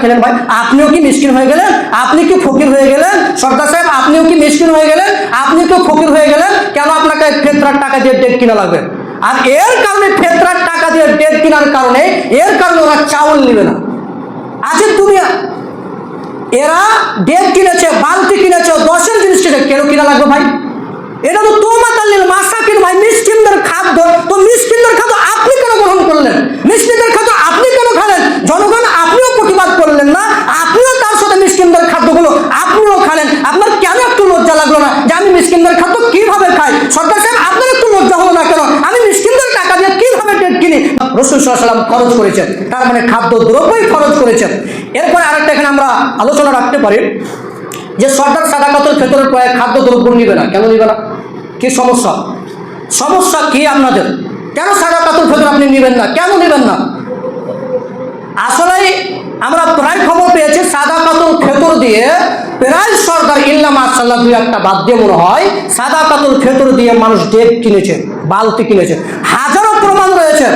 খেলেন ভাই? আপনিও কি মিসকিন হয়ে গেলেন? আপনি কি ফকির হয়ে গেলেন? সর্দার সাহেব আপনিও কি মিসকিন হয়ে গেলেন? আপনি তো ফকির হয়ে গেলেন। কেন আপনাকে ফেতরার টাকা দিয়ে ডেট কিনা লাগবে? আর এর কারণে ফেতরার টাকা দিয়ে ডেট কেনার কারণে ওরা চাউল নিবে না। আছে তুমি এরা ডেট কিনেছে, বালতি কিনেছে, 10-এর জিনিস কিনেছে, কেন কিনা লাগবে ভাই? এটা তো তোমাতাল্লিল মাসাকিন ভাই, মিসকিনদের খাদ্য। তো মিসকিনদের খাদ্য আপনি কেন গ্রহণ করলেন? মিসকিনদের খাদ্য আপনি কেন খালেন? জনগণ আপনিও প্রতিবাদ করলেন না? আপনিও তার সাথে মিসকিনদের খাদ্যগুলো আপনিও খালেন। আপনার কেন একটু লজ্জা লাগলো না যে আমি মিসকিনদের খাদ্য কিভাবে খাই? সরকার সাহেব আপনার একটু লজ্জা হলো না কেন? আমি মিসকিনদের টাকা দিয়ে কিভাবে ডেট কিনি? রাসূল সাল্লাল্লাহু আলাইহি ওয়াসাল্লাম খরচ করেছেন, তার মানে খাদ্য দ্রব্যই খরচ করেছেন। এরপরে আরেকটা এখানে আমরা আলোচনা রাখতে পারি যে সরকার সাদাকাতুল ফিতরের পরে খাদ্য দ্রব্য নিবে না। কেন নিবে না? কি সমস্যা? সমস্যা কি আপনাদের? কেন সাদাকাতুল ফিতর আপনি নেবেন না? কেন নেবেন না? আসলে আমরা প্রায় খবর পেয়েছি সাদাকাতুল ফিতর দিয়ে প্রায় সরকার ইল্লা মাশাআল্লাহ 2-1টা বাদ দিয়ে মনে হয় সাদাকাতুল ফিতর দিয়ে মানুষ ডেক কিনেছে, বালতি কিনেছে, হাজারো প্রমাণ রয়েছে।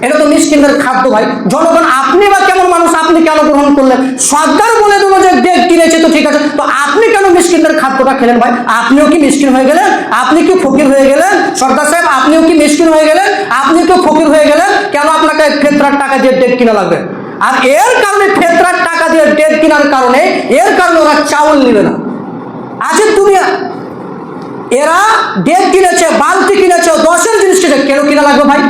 এটা তো মিসকিনদের খাদ্য ভাই। জনগণ আপনি বা কেমন মানুষ, আপনি কেন গ্রহণ করলেন? সরকার বলে দেবো যে ডেক কিনেছে, তো ঠিক আছে, তো আপনি কেন মিসকিনদের খাদ্যটা খেলেন ভাই? আপনিও কি মিসকিন হয়ে গেলেন? আপনি কি ফকির হয়ে গেলেন? সরদার সাহেব আপনিও কি মিসকিন হয়ে গেলেন? আপনি কি ফকির হয়ে গেলেন? কেন আপনাকে ফেতরার টাকা দিয়ে ডেক কিনা লাগবে? আর এর কারণে ফেতরার টাকা দিয়ে ডেট কেনার কারণে ওরা চাউল নিবে না। আছে তুমি এরা ডেট কিনেছে, বালতি কিনেছে, 10-এর জিনিস কিনেছে, কেন কিনা লাগবে ভাই?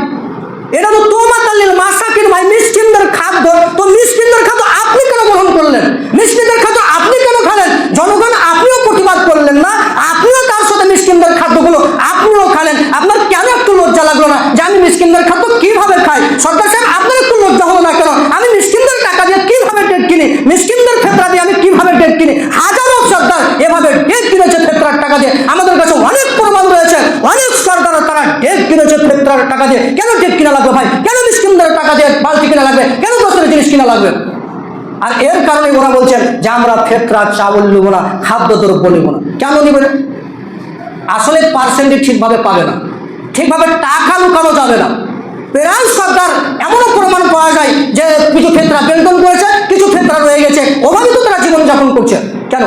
এটা তো তোমাতাল্লিল মাসাকিন ভাই, মিসকিনদের খাদ্য। তো মিসকিনদের খাদ্য আপনি কেন গ্রহণ করলেন? মিসকিনদের খাদ্য আপনি কেন খালেন? জনগণ আপনিও প্রতিবাদ করলেন না? আপনিও তার সাথে মিসকিনদের খাদ্যগুলো আপনিও খালেন। আপনার কেন একটু লজ্জা লাগলো না যে আমি মিসকিনদের খাদ্য কিভাবে খাই? সরকার সাহেব আপনার একটু লজ্জা হলো না কেন? আমি মিসকিনদের টাকা দিয়ে কিভাবে ডেট কিনি? মিসকিনদের ফেতরা দিয়ে আমি কিভাবে ডেট কিনি? হাজারো সরকার এভাবে ডেট কিনেছে ফেতরার টাকা দিয়ে। আমাদের কাছে অনেক প্রমাণ রয়েছে, অনেক সরকার তারা ডেট কিনেছে ফেতরার টাকা দিয়ে। কেন ডেট কিনা লাগবে ভাই? কেন মিসকিনদের টাকা দিয়ে বালতি কিনা লাগবে? কেন 10-এর জিনিস কিনা লাগবে? আর এর কারণে ওরা বলছেন যে আমরা ফেতরা চাউল নেব না, খাদ্য দ্রব্য নেব না। কেন নেবে না? আসলে পার্সেন্টেজ ঠিকভাবে পাবে না, ঠিকভাবে টাকা লুকানো যাবে না। প্রায় সরকার এমনও প্রমাণ পাওয়া যায় যে কিছু ফেতরা বেতন করেছে, কিছু ফেতরা রয়ে গেছে, ওভাবে তো তারা জীবনযাপন করছে। কেন?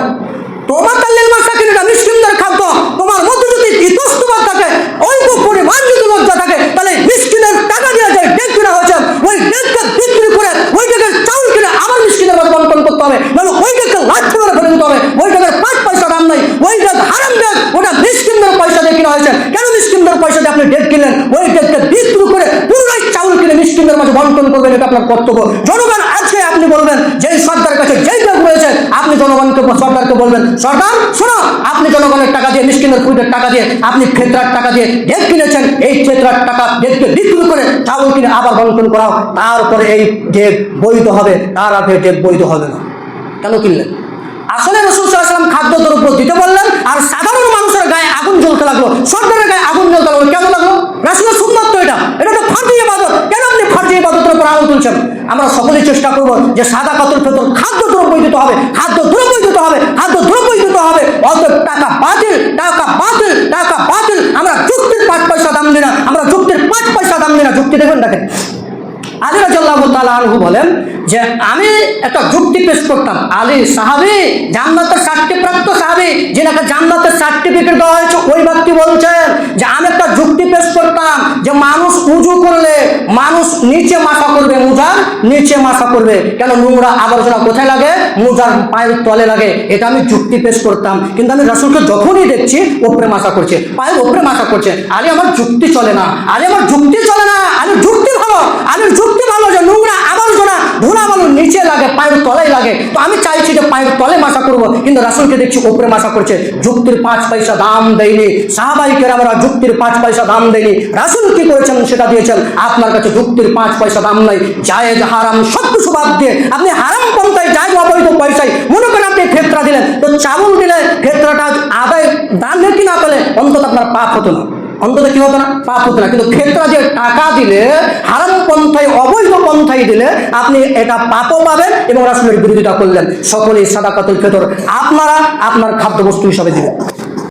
তোমার তাল্লিল মাসাকিন মিসকিনদের খাদ্য, তোমার মধ্যে যদি ইতস্ততা থাকে, ওই পরিমাণ যদি লজ্জা থাকে, তাহলে মিসকিনের টাকা দিয়ে যায় ডেট কিনা হয়েছে, ওই ডেটকে বিক্রি করে ওই ডেটের চাউল কিনে আবার মিসকিনের মধ্যে বন্টন করতে হবে, মানে ওই ডেটকে লাঠি মেরে ফেলে দিতে হবে। ওই ডেটের 5 পয়সা দাম নাই, ওই ডেট হারাম ডেট, ওটা মিসকিনদের পয়সা দিয়ে কিনা হয়েছে। কেন মিসকিনদের পয়সা দিয়ে আপনি ডেট কিনলেন? ওই ডেটকে বিক্রি করে পুরোই চাউল কিনে মিসকিনদের মাঝে বন্টন করবেন, এটা আপনার কর্তব্য। জনগণ আজকে আপনি বলবেন যে সরকারের কাছে যেই ডেট রয়েছে, আপনি জনগণকে সরকারকে বলবেন সরকার শোনো, আপনি জনগণের টাকা দিয়ে, মিসকিনের ফুটের টাকা দিয়ে, আপনি ফেতরার টাকা দিয়ে ডেট কিনেছেন, এই ফেতরার টাকা ডেটকে বিক্রি করে চাউল কিনে আবার বন্টন করাও, তারপরে এই ডেট বৈধ হবে, তার আগে ডেট বৈধ হবে না। কেন কিনলেন? আসলে রাসূল সাল্লাল্লাহু আলাইহি ওয়াসাল্লাম খাদ্য দ্রব্য দিতে বললেন, আর সাধারণ মানুষের গায়ে আগুন জ্বলতে লাগলো, সরকারের গায়ে আগুন জ্বলতে লাগলো। কেন লাগলো? রাসূলের সুন্নাত তো এটা তো ফরজি ইবাদত। কেন আপনি ফরজি ইবাদতের উপর আগুন তুলছেন? আমরা সকলেই চেষ্টা করবো যে সাদাকাতুল ফিতর খাদ্য দ্রব্যই দিতে হবে, খাদ্য দ্রব্যই দিতে হবে, খাদ্য দ্রব্যই দিতে হবে। অতএব টাকা বাতিল, টাকা বাতিল, টাকা বাতিল। আমরা যুক্তির 5 পয়সা দাম দিই না, আমরা যুক্তির 5 পয়সা দাম দিই না। যুক্তি দেখবেন, দেখেন আলী রাদিয়াল্লাহু তাআলা আনহু বলেন যে আমি একটা যুক্তি পেশ করতাম। আলী সাহাবী, জান্নাতের 4টি প্রাপ্ত সাহাবী, যিনাকে জান্নাতের সার্টিফিকেট দেওয়া হয়েছে, ওই ব্যক্তি বলছেন যে আমি একটা যুক্তি পেশ করতাম যে মানুষ উজু করলে মানুষ নিচে মাথা করবে, মোজার নিচে মাথা করবে। কেন? নোংরা আবর্জনা কোথায় লাগে? মোজার পায়ের তলে লাগে। এটা আমি যুক্তি পেশ করতাম, কিন্তু আমি রাসূলকে যখনই দেখছি উপরে মাথা করছে, পায়ের উপরে মাথা করছে। আলী আমার যুক্তি চলে না, আলী আমার যুক্তি চলে না। আলী যুক্তি ভালো, আলীর যুক্তি ভালো যে নোংরা আবর্জনা ধুলাবালু নিচে লাগে, পায়ের তলায় লাগে। তো আমি চাইছি যে পায়ের তলে মাথা করবো, কিন্তু রাসূলকে দেখছি উপরে মাথা করছে। যুক্তির 5 পয়সা দাম দেয়নি সাহাবায়ে কেরামরা, যুক্তির 5 পয়সা দাম দেয়নি। রাসূল কি করেছেন সেটা দিয়েছেন। আপনার কাছে যুক্তির 5 পয়সা দাম নাই, জায়েজ হারাম সব কিছু বাদ দিয়ে আপনি হারাম পন্থায়, জায়েজ অবৈধ পয়সায় মনে করেন আপনি ফেতরা দিলেন, তো চাউল দিলে ফেতরাটা আদায় দান কি না পেলে অন্তত আপনার পাপ হতো না, অন্তত কি হতো না? পাপ হতো না। কিন্তু ফেতরা যে টাকা দিলে, হারাম পন্থায়, অবৈধ পন্থায় দিলে আপনি এটা পাপও পাবেন এবং রাসূলের বিরোধিতা করলেন। সকলেই সাদাকাতুল ফিতর আপনারা আপনার খাদ্যবস্তু হিসাবে দিবেন।